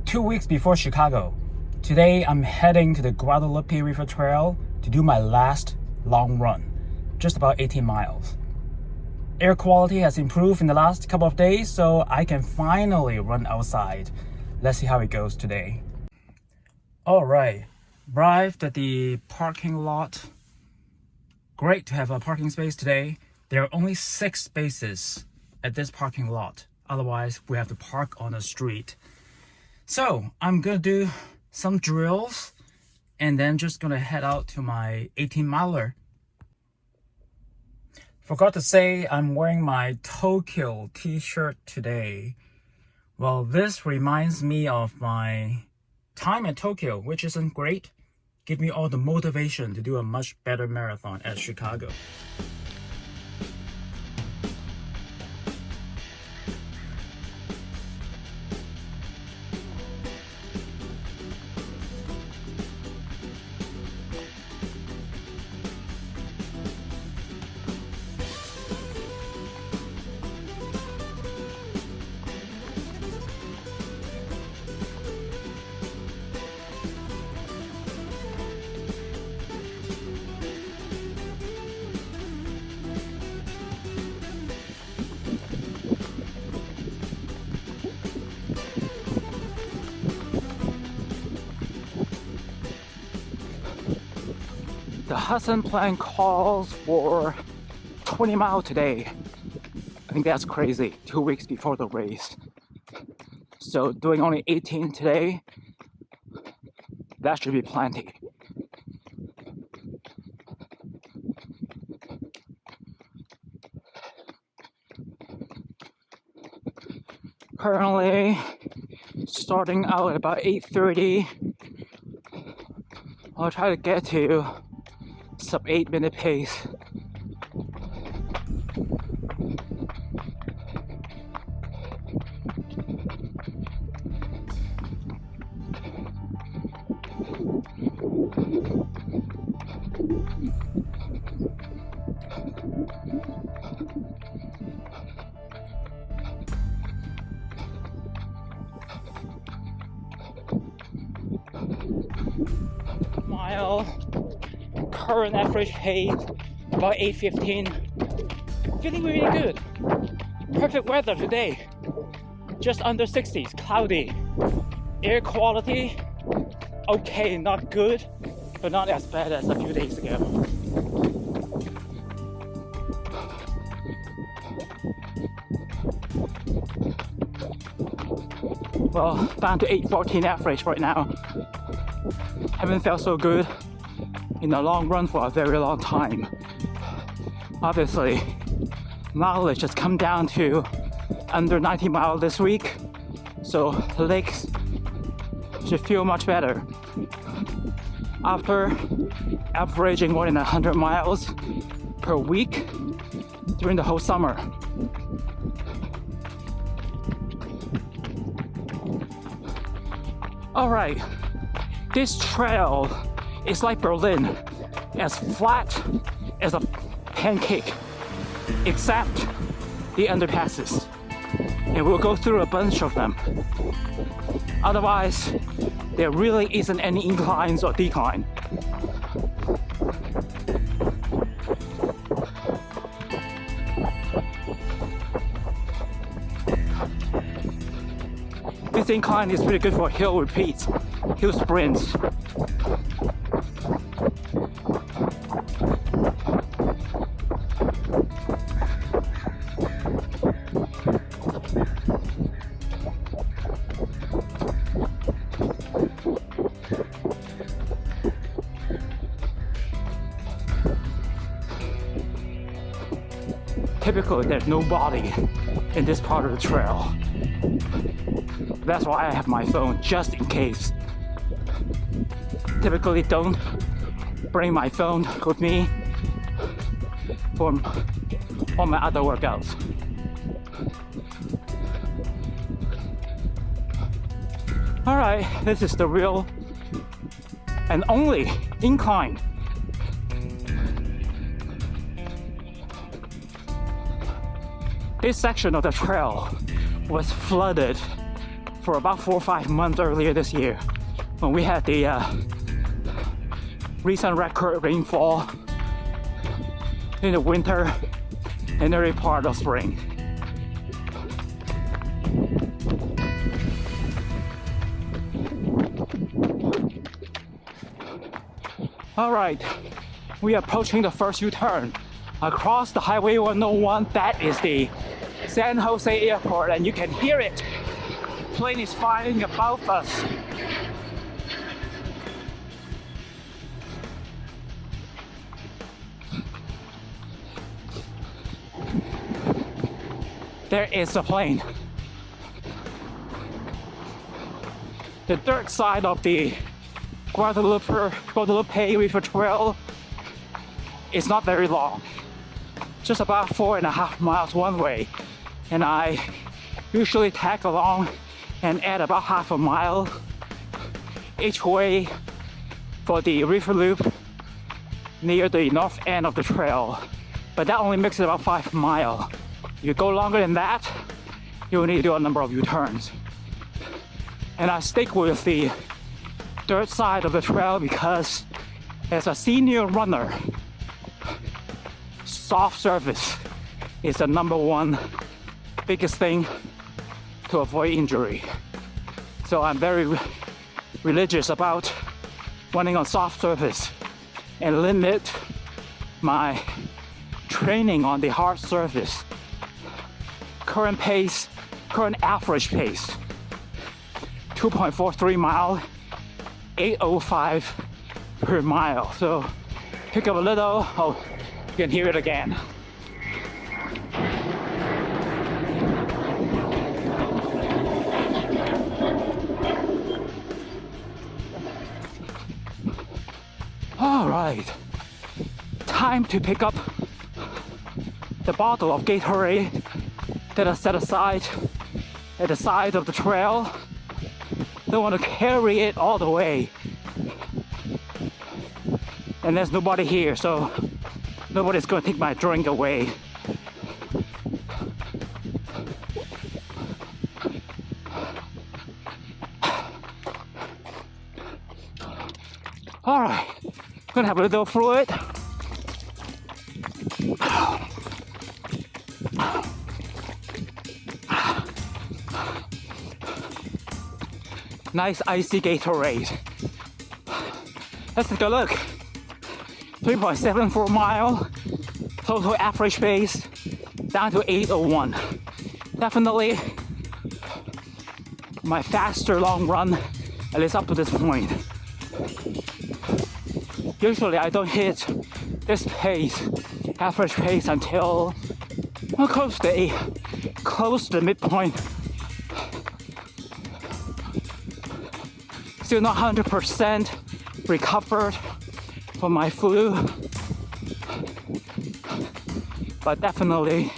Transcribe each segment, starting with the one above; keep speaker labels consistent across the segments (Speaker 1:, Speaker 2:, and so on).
Speaker 1: 2 weeks before Chicago. Today I'm heading to the Guadalupe River Trail to do my last long run, just about 18 miles. Air quality has improved in the last couple of days, so I can finally run outside. Let's see how it goes today. Alright, arrived at the parking lot. Great to have a parking space today. There are only 6 spaces at this parking lot. Otherwise, we have to park on the street. So I'm gonna do some drills and then just gonna head out to my 18-miler. Forgot to say I'm wearing my Tokyo t-shirt today. Well, this reminds me of my time at Tokyo, which isn't great. Give me all the motivation to do a much better marathon at Chicago. The Hudson plan calls for 20 miles today. I think that's crazy, 2 weeks before the race. So doing only 18 today, that should be plenty. Currently starting out at about 8:30. I'll try to get to sub 8-minute pace. Mile, current average pace about 8:15. Feeling really good. Perfect weather today. Just under 60s, cloudy. Air quality, okay, not good, but not as bad as a few days ago. Well, down to 8:14 average right now. Haven't felt so good in the long run for a very long time. Obviously, mileage has come down to under 90 miles this week, so the legs should feel much better. After averaging more than 100 miles per week during the whole summer. Alright, this trail is like Berlin, as flat as a pancake, except the underpasses. And we'll go through a bunch of them. Otherwise, there really isn't any inclines or decline. This incline is pretty good for hill repeats, hill sprints. Typically, there's no body in this part of the trail. That's why I have my phone, just in case. Typically don't bring my phone with me for all my other workouts. Alright, this is the real and only incline. This section of the trail was flooded for about 4 or 5 months earlier this year when we had the recent record rainfall in the winter and early part of spring. All right, we are approaching the first U-turn across the Highway 101. That is the San Jose Airport, and you can hear it. The plane is flying above us. There is the plane. The dirt side of the Guadalupe River Trail is not very long, just about 4.5 miles one way, and I usually tag along and add about half a mile each way for the river loop near the north end of the trail, but that only makes it about 5 miles. If you go longer than that, you will need to do a number of U-turns. And I stick with the dirt side of the trail because as a senior runner, soft surface is the number one biggest thing to avoid injury. So I'm very religious about running on soft surface and limit my training on the hard surface. Current average pace, 2.43 mile, 8:05 per mile. So pick up a little, oh, you can hear it again. All right, time to pick up the bottle of Gatorade that I set aside at the side of the trail. Don't want to carry it all the way. And there's nobody here, so nobody's going to take my drink away. All right, gonna have a little fluid. Nice icy Gatorade. Let's take a look. 3.74 mile, total average pace down to 8:01. Definitely my faster long run, at least up to this point. Usually I don't hit this pace, average pace, until well, close to the midpoint. Still not 100% recovered from my flu, but definitely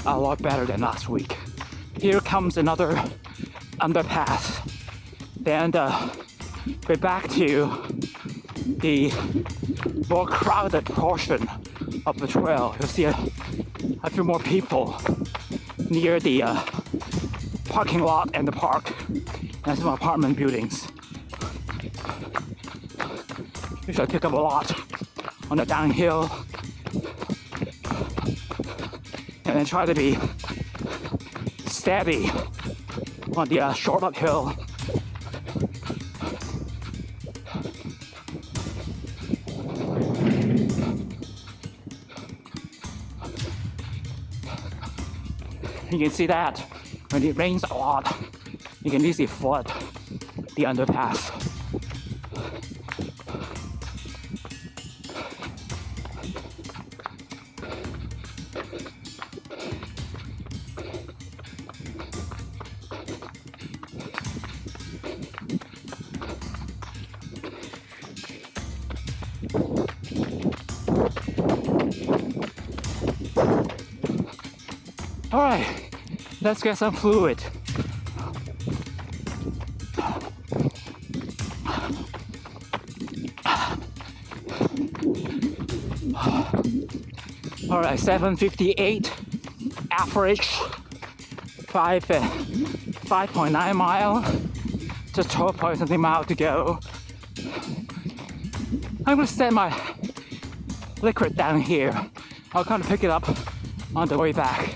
Speaker 1: a lot better than last week. Here comes another underpass. Then we're back to the more crowded portion of the trail. You'll see a few more people near the parking lot and the park and some apartment buildings. Usually I pick up a lot on the downhill and then try to be steady on the short uphill. You can see that when it rains a lot, you can easily flood the underpass. All right, let's get some fluid. All right, 7:58 average, 5 5.9 mile, just 12 point something mile to go. I'm gonna set my liquid down here. I'll kind of pick it up on the way back.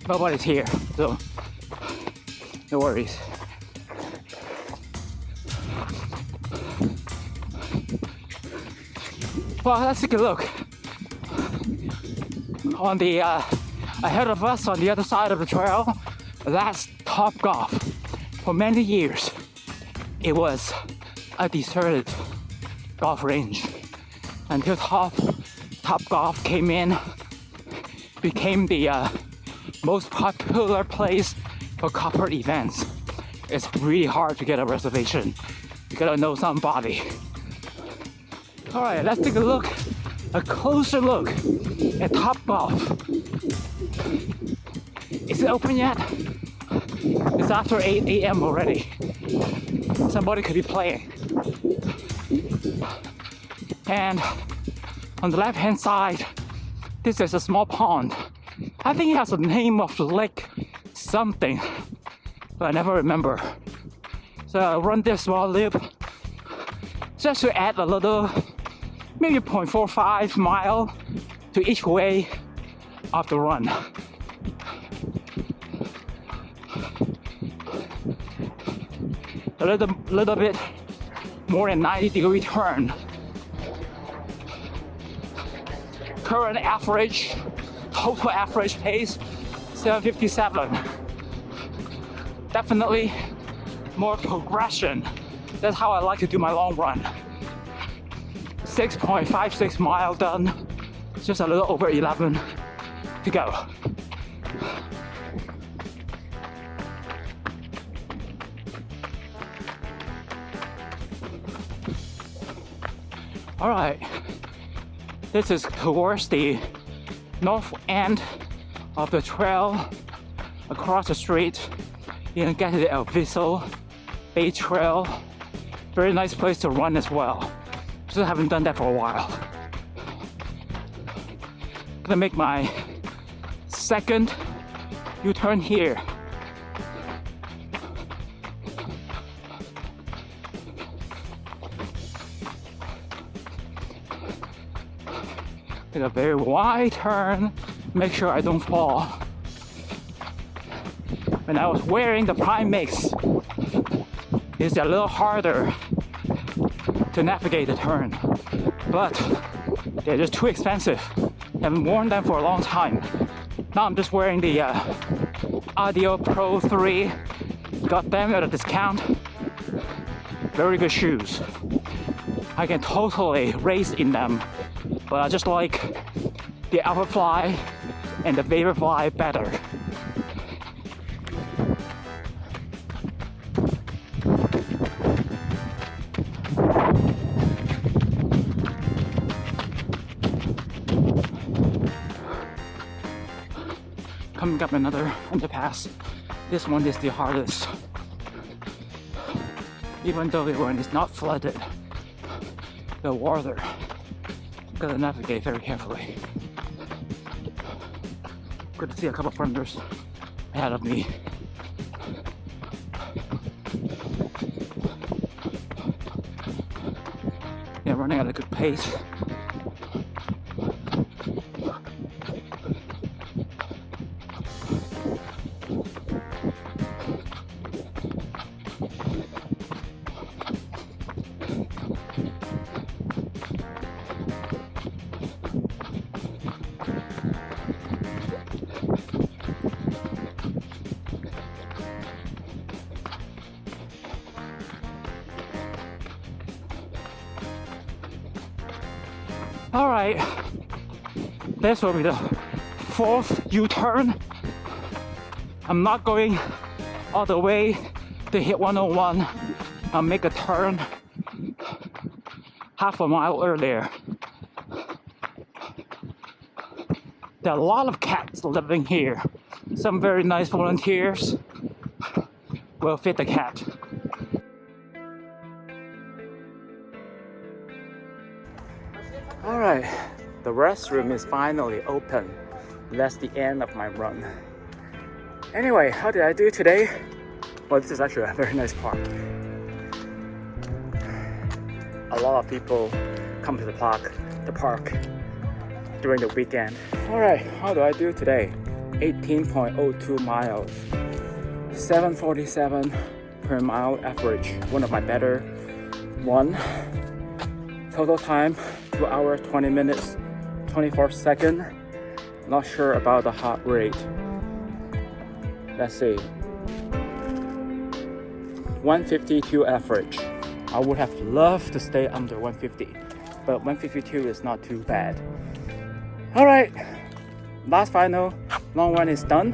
Speaker 1: Nobody's here, so no worries. Well, let's take a look. On the ahead of us, on the other side of the trail, that's Top Golf. For many years, it was a deserted golf range until Top Golf came in, became the most popular place for corporate events. It's really hard to get a reservation. You gotta know somebody. All right, let's take a closer look at Top Golf. Is it open yet? It's after 8 a.m. already. Somebody could be playing. And on the left-hand side, this is a small pond. I think it has the name of lake something, but I never remember. So I'll run this small loop just to add a little, maybe 0.45 mile to each way of the run. A little bit more than 90-degree turn. Current average, total average pace, 7:57. Definitely more progression. That's how I like to do my long run. 6.56 mile done, just a little over 11 to go. All right, this is towards the north end of the trail. Across the street, you can get to the El Viso Bay Trail. Very nice place to run as well. Just haven't done that for a while. Gonna make my second U-turn here. Take a very wide turn, make sure I don't fall. When I was wearing the Prime Mix, it's a little harder to navigate the turn, but they're just too expensive. I haven't worn them for a long time. Now I'm just wearing the Audio Pro 3. Got them at a discount. Very good shoes. I can totally race in them, but I just like the Alphafly and the Vaporfly better. Coming up another underpass. This one is the hardest. Even though the one is not flooded, the water, gotta navigate very carefully. Good to see a couple of runners ahead of me. Yeah, running at a good pace. All right, this will be the fourth U-turn. I'm not going all the way to hit 101. I'll make a turn half a mile earlier. There are a lot of cats living here. Some very nice volunteers will feed the cat. Alright, the restroom is finally open. That's the end of my run. Anyway, how did I do today? Well, this is actually a very nice park. A lot of people come to the park during the weekend. Alright, how do I do today? 18.02 miles, 7:47 per mile average, one of my better one. Total time 2 hours 20 minutes 24 seconds. Not sure about the heart rate. Let's see. 152 average. I would have loved to stay under 150, but 152 is not too bad. Alright, last final long run is done.